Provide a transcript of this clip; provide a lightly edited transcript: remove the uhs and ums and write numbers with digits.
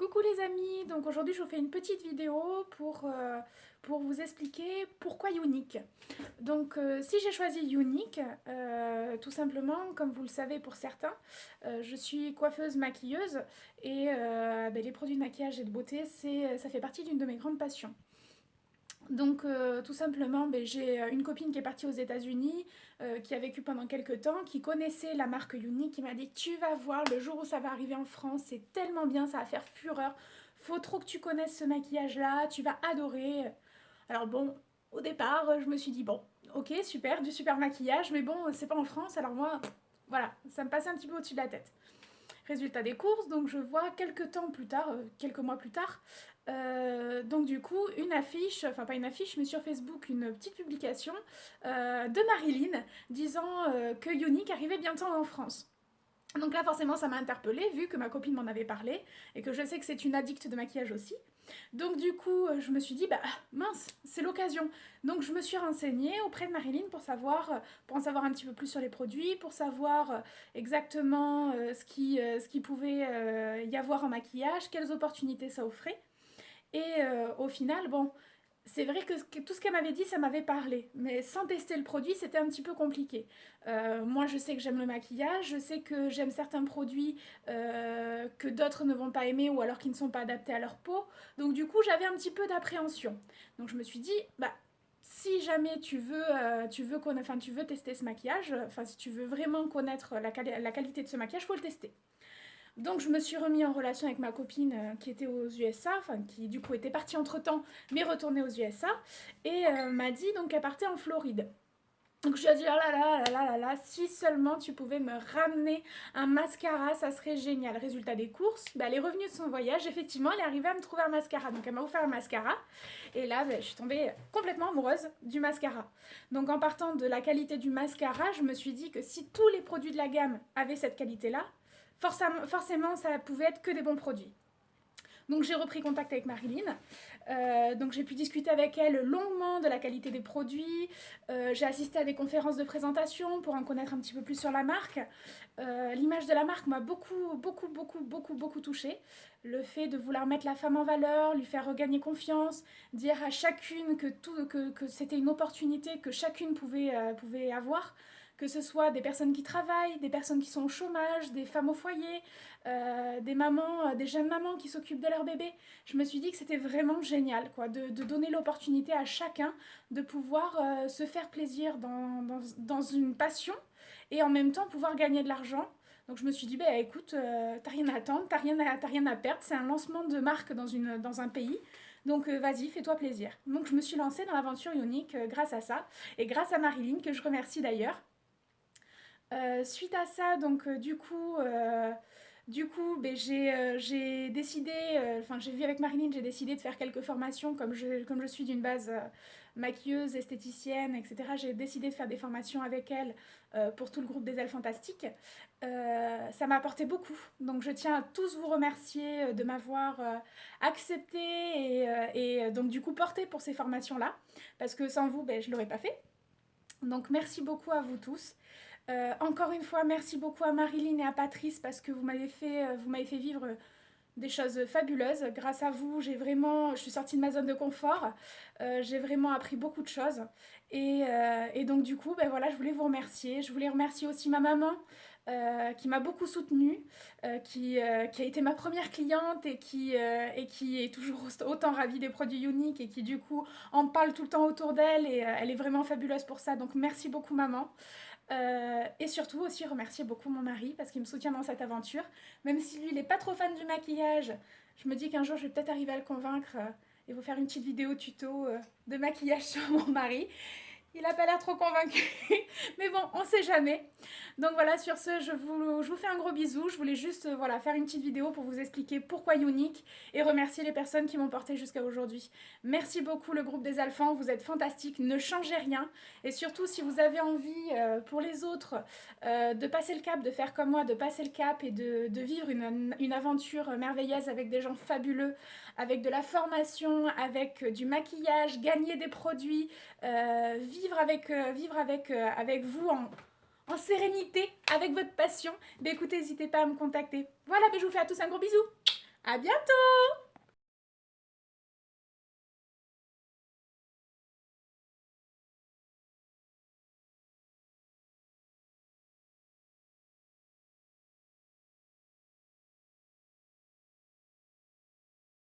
Coucou les amis, donc aujourd'hui je vous fais une petite vidéo pour vous expliquer pourquoi Unique. Donc si j'ai choisi Unique, tout simplement, comme vous le savez pour certains, je suis coiffeuse maquilleuse et les produits de maquillage et de beauté, ça fait partie d'une de mes grandes passions. Donc tout simplement, j'ai une copine qui est partie aux États-Unis, qui a vécu pendant quelques temps, qui connaissait la marque Unique, qui m'a dit tu vas voir le jour où ça va arriver en France, c'est tellement bien, ça va faire fureur, faut trop que tu connaisses ce maquillage-là, tu vas adorer. Alors bon, au départ, je me suis dit bon, ok super, du super maquillage, mais bon, c'est pas en France, alors moi, voilà, ça me passait un petit peu au-dessus de la tête. Résultat des courses, donc je vois quelques temps plus tard, quelques mois plus tard, donc du coup une affiche, enfin pas une affiche mais sur Facebook une petite publication de Marilyn disant que Unique arrivait bientôt en France. Donc là forcément ça m'a interpellée vu que ma copine m'en avait parlé et que je sais que c'est une addicte de maquillage aussi. Donc du coup je me suis dit bah mince c'est l'occasion. Donc je me suis renseignée auprès de Marilyn pour en savoir un petit peu plus sur les produits, pour savoir exactement ce qui pouvait y avoir en maquillage, quelles opportunités ça offrait. Et au final bon c'est vrai que tout ce qu'elle m'avait dit, ça m'avait parlé. Mais sans tester le produit, c'était un petit peu compliqué. Moi, je sais que j'aime le maquillage, je sais que j'aime certains produits que d'autres ne vont pas aimer ou alors qui ne sont pas adaptés à leur peau. Donc du coup, j'avais un petit peu d'appréhension. Donc je me suis dit, bah, si jamais tu veux tester ce maquillage, enfin si tu veux vraiment connaître la qualité de ce maquillage, faut le tester. Donc je me suis remis en relation avec ma copine qui était aux USA, enfin qui du coup était partie entre temps, mais retournée aux USA, et m'a dit donc qu'elle partait en Floride. Donc je lui ai dit, oh là là là là là là, si seulement tu pouvais me ramener un mascara, ça serait génial. Résultat des courses, elle est revenue de son voyage, effectivement, elle est arrivée à me trouver un mascara. Donc elle m'a offert un mascara, et là, je suis tombée complètement amoureuse du mascara. Donc en partant de la qualité du mascara, je me suis dit que si tous les produits de la gamme avaient cette qualité-là, forcément, ça pouvait être que des bons produits. Donc j'ai repris contact avec Marilyn. Donc j'ai pu discuter avec elle longuement de la qualité des produits. J'ai assisté à des conférences de présentation pour en connaître un petit peu plus sur la marque. L'image de la marque m'a beaucoup touchée. Le fait de vouloir mettre la femme en valeur, lui faire regagner confiance, dire à chacune que c'était une opportunité que chacune pouvait avoir, que ce soit des personnes qui travaillent, des personnes qui sont au chômage, des femmes au foyer, des mamans, des jeunes mamans qui s'occupent de leur bébé. Je me suis dit que c'était vraiment génial, quoi, de donner l'opportunité à chacun de pouvoir se faire plaisir dans une passion et en même temps pouvoir gagner de l'argent. Donc je me suis dit, bah écoute, t'as rien à attendre, t'as rien à perdre, c'est un lancement de marque dans un pays. Donc vas-y, fais-toi plaisir. Donc je me suis lancée dans l'aventure Unique grâce à ça, et grâce à Marilyn, que je remercie d'ailleurs. Suite à ça, donc j'ai décidé, enfin j'ai vu avec Marilyn, j'ai décidé de faire quelques formations comme je suis d'une base maquilleuse, esthéticienne, etc. J'ai décidé de faire des formations avec elle pour tout le groupe des Ailes Fantastiques. Ça m'a apporté beaucoup, donc je tiens à tous vous remercier de m'avoir accepté et donc du coup porté pour ces formations-là, parce que sans vous, je ne l'aurais pas fait. Donc merci beaucoup à vous tous. Encore une fois, merci beaucoup à Marilyn et à Patrice parce que vous m'avez fait vivre des choses fabuleuses. Grâce à vous, je suis sortie de ma zone de confort. J'ai vraiment appris beaucoup de choses. Et donc du coup, voilà, je voulais vous remercier. Je voulais remercier aussi ma maman qui m'a beaucoup soutenue, qui a été ma première cliente et qui est toujours autant ravie des produits uniques et qui du coup en parle tout le temps autour d'elle et elle est vraiment fabuleuse pour ça. Donc merci beaucoup maman. Et surtout aussi remercier beaucoup mon mari parce qu'il me soutient dans cette aventure. Même si lui il n'est pas trop fan du maquillage, je me dis qu'un jour je vais peut-être arriver à le convaincre et vous faire une petite vidéo tuto de maquillage sur mon mari. Il n'a pas l'air trop convaincu, mais bon, on sait jamais. Donc voilà, sur ce, je vous fais un gros bisou. Je voulais juste voilà, faire une petite vidéo pour vous expliquer pourquoi Unique et remercier les personnes qui m'ont porté jusqu'à aujourd'hui. Merci beaucoup le groupe des Alphans, vous êtes fantastiques, ne changez rien. Et surtout, si vous avez envie pour les autres de passer le cap, de faire comme moi, de passer le cap et de vivre une aventure merveilleuse avec des gens fabuleux, avec de la formation, avec du maquillage, gagner des produits, avec vous en sérénité, avec votre passion, écoutez, n'hésitez pas à me contacter. Voilà, je vous fais à tous un gros bisou. À bientôt!